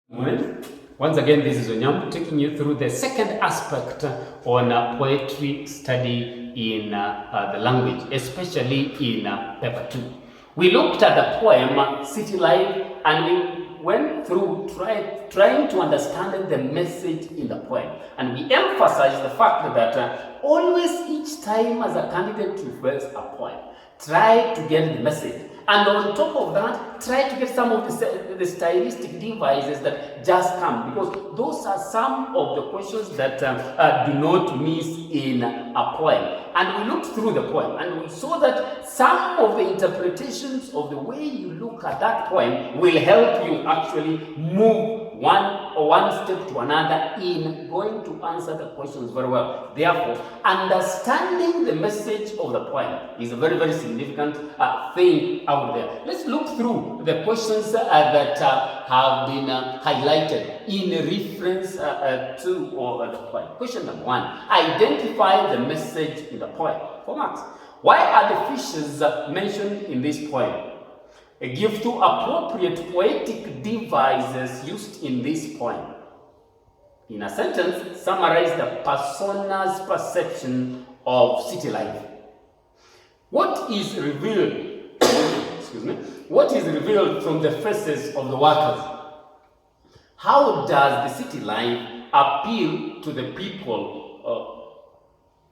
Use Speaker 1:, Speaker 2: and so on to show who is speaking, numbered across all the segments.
Speaker 1: Morning. Once again, this is Onyambu taking you through the second aspect on poetry study in the language, especially in paper 2. We looked at the poem City Life and we went through trying to understand the message in the poem. And we emphasized the fact that always each time as a candidate refers a poem, try to get the message. And on top of that, try to get some of the stylistic devices that just come, because those are some of the questions that do not miss in a poem. And we looked through the poem and we saw that some of the interpretations of the way you look at that poem will help you actually move one step to another in going to answer the questions very well. Therefore, understanding the message of the poem is a very, very significant thing out there. Let's look through the questions that have been highlighted in reference to the poem. Question number 1, identify the message in the poem. 4 marks. Why are the fishes mentioned in this poem? Give 2 appropriate poetic devices used in this poem. In a sentence, summarize the persona's perception of city life. What is revealed? Excuse me. What is revealed from the faces of the workers? How does the city life appeal to the people?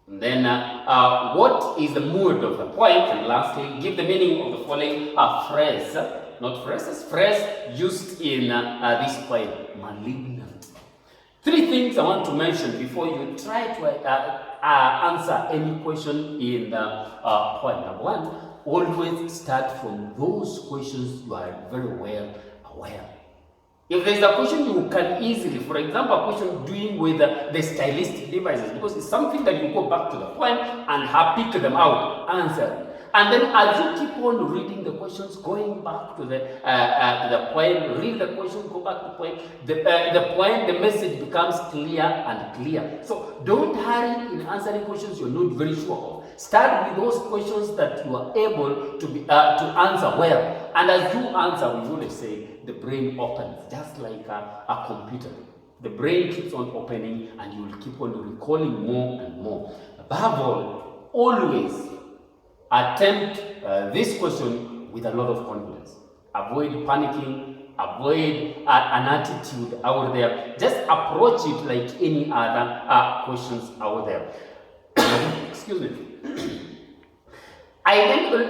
Speaker 1: Then, what is the mood of the poem? And lastly, give the meaning of the following phrase, not phrases, phrase used in this poem: malignant. 3 things I want to mention before you try to answer any question in the poem. Number 1, always start from those questions you are very well aware. If there is a question you can easily, for example, a question doing with the stylistic devices, because it's something that you go back to the poem and pick them out, answer. And then as you keep on reading the questions, going back to the poem, read the question, go back to the poem, the message becomes clear and clear. So don't hurry in answering questions you're not very sure of. Start with those questions that you are able to answer well. And as you answer, we will say the brain opens, just like a computer. The brain keeps on opening and you will keep on recalling more and more. Above all, always attempt this question with a lot of confidence. Avoid panicking, avoid an attitude out there. Just approach it like any other questions out there. Excuse me.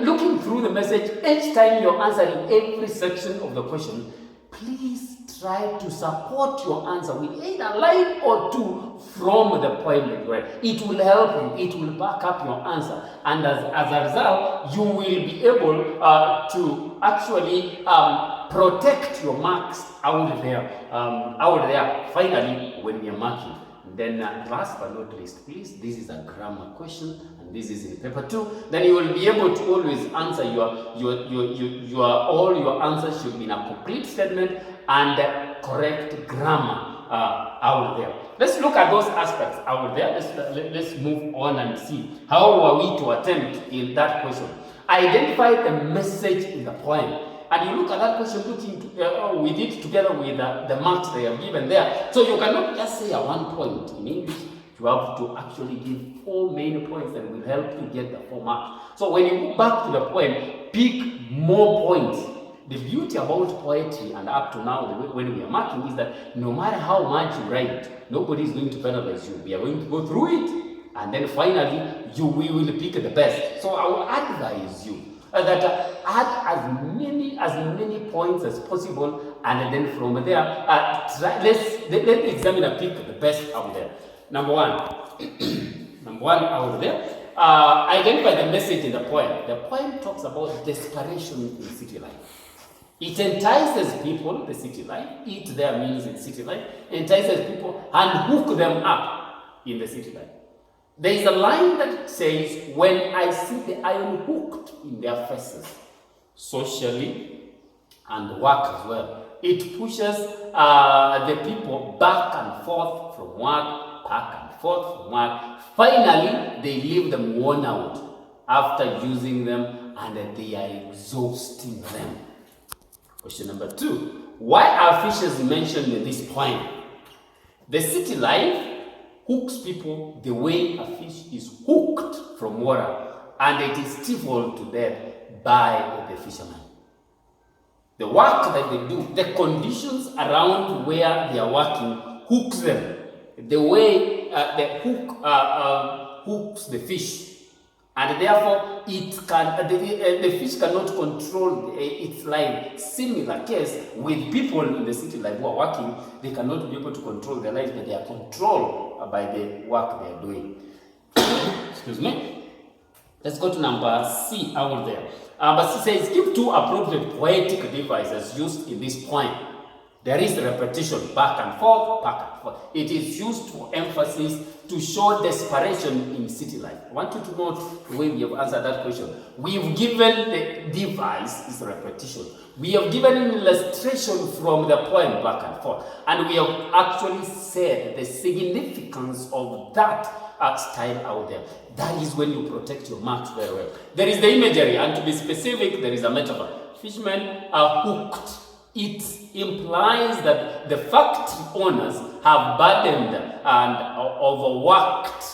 Speaker 1: Looking through the message, each time you're answering every section of the question, please try to support your answer with either a line or 2 from the poem that you read. It will help you, it will back up your answer, and as a result, you will be able to actually protect your marks out there finally when you're marking. Then last but not least, please, this is a grammar question and this is in paper 2. Then you will be able to always answer all your answers should be in a complete statement and correct grammar out there. Let's look at those aspects out there. Let's move on and see how are we to attempt in that question. Identify the message in the poem. And you look at that question, we did together with the marks they have given there. So you cannot just say 1 point in English. You have to actually give 4 main points that will help you get the 4 marks. So when you go back to the poem, pick more points. The beauty about poetry and up to now, when we are marking, is that no matter how much you write, nobody is going to penalize you. We are going to go through it, and then finally, we will pick the best. So I will advise you that add as many points as possible, and then from there, let's examine and pick the best out there. Number 1, number 1 out there. Identify the message in the poem. The poem talks about desperation in city life. It entices people, the city life. It there means in city life. Entices people and hook them up in the city life. There is a line that says, when I see the iron hooked in their faces, socially and work as well, it pushes the people back and forth from work, back and forth from work. Finally, they leave them worn out after using them and they are exhausting them. Question number 2, Why are fishes mentioned in this poem? The city life hooks people the way a fish is hooked from water, and it is stifled to death by the fishermen. The work that they do, the conditions around where they are working hooks them. The way the hook hooks the fish, and therefore the fish cannot control its life. Similar case with people in the city life who are working, they cannot be able to control their lives, but they are controlled by the work they are doing. Excuse me. Let's go to number C out there. Number C says, give two appropriate poetic devices used in this poem. There is repetition, back and forth, back and forth. It is used for emphasis to show desperation in city life. I want you to note the way we have answered that question. We've given the device is repetition. We have given an illustration from the poem back and forth. And we have actually said the significance of that style out there. That is when you protect your marks very well. There is the imagery, and to be specific, there is a metaphor. Fishermen are hooked. It implies that the factory owners have burdened and overworked.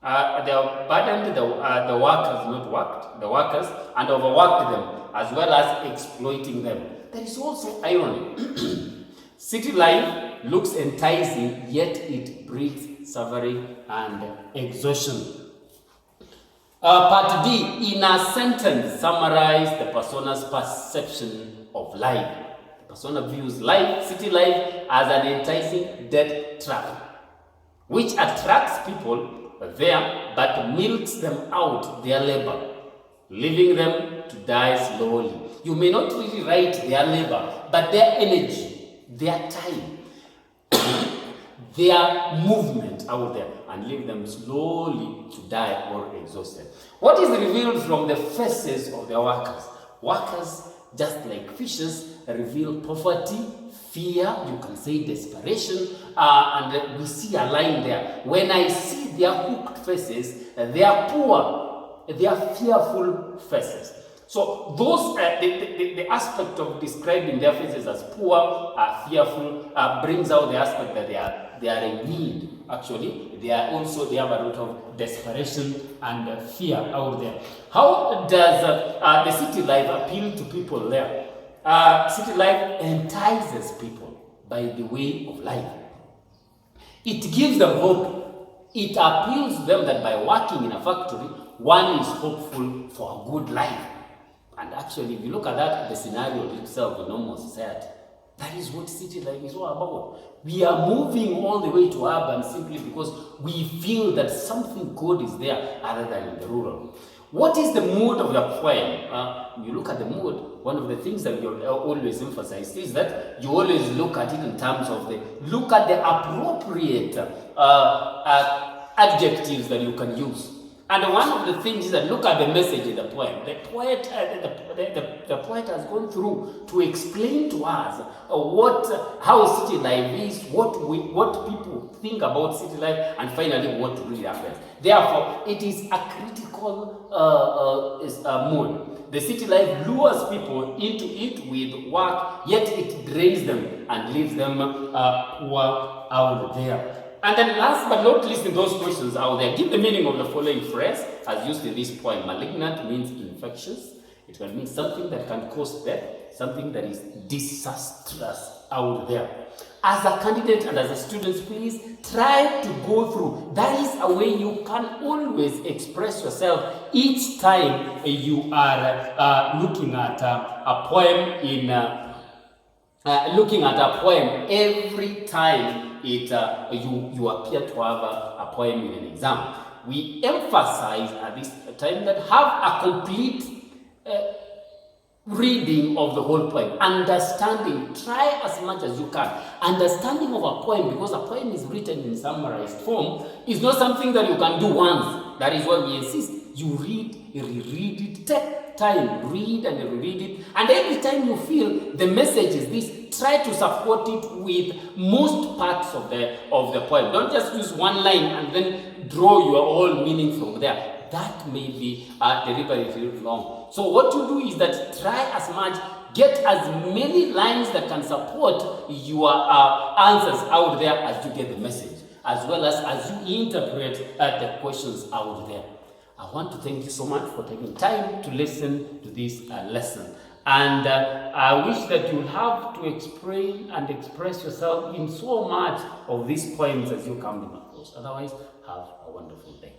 Speaker 1: They have burdened the workers, not worked, the workers, and overworked them, as well as exploiting them. There is also irony. City life looks enticing, yet it breeds suffering and exhaustion. Part D, in a sentence, summarize the persona's perception of life. The persona views life, city life, as an enticing death trap, which attracts people there but milks them out their labor, leaving them to die slowly. You may not really write their labor, but their energy, their time, their movement out there, and leave them slowly to die or exhausted. What is revealed from the faces of the workers? Workers, just like fishes, reveal poverty, fear, you can say desperation, and we see a line there. When I see their hooked faces, they are poor, they are fearful faces. So those, the aspect of describing their faces as poor, fearful, brings out the aspect that they are in need. Actually, they have a lot of desperation and fear out there. How does the city life appeal to people there? City life entices people by the way of life. It gives them hope. It appeals to them that by working in a factory, one is hopeful for a good life. And actually, if you look at that, the scenario itself in normal society, that is what city life is all about. We are moving all the way to urban simply because we feel that something good is there other than in the rural. What is the mood of the poem? You look at the mood, one of the things that we always emphasize is that you always look at it in terms of look at the appropriate adjectives that you can use. And one of the things is that look at the message in the poem. The poet has gone through to explain to us how city life is, what people think about city life, and finally what really happens. Therefore, it is a critical mood. The city life lures people into it with work, yet it drains them and leaves them poor out there. And then last but not least in those questions out there, give the meaning of the following phrase as used in this poem. Malignant means infectious. It can mean something that can cause death, something that is disastrous out there. As a candidate and as a student, please try to go through. That is a way you can always express yourself each time you are looking at a poem every time you appear to have a poem in an exam. We emphasize at this time that have a complete reading of the whole poem, understanding, try as much as you can. Understanding of a poem, because a poem is written in summarized form, is not something that you can do once. That is why we insist you read, reread it, take time, read and reread it, and every time you feel the message is this, try to support it with most parts of the poem. Don't just use one line and then draw your whole meaning from there. That may be deliberately long. So what you do is that try as much, get as many lines that can support your answers out there as you get the message, as well as you interpret the questions out there. I want to thank you so much for taking time to listen to this lesson. And I wish that you have to explain and express yourself in so much of these poems as you come in across. Otherwise, have a wonderful day.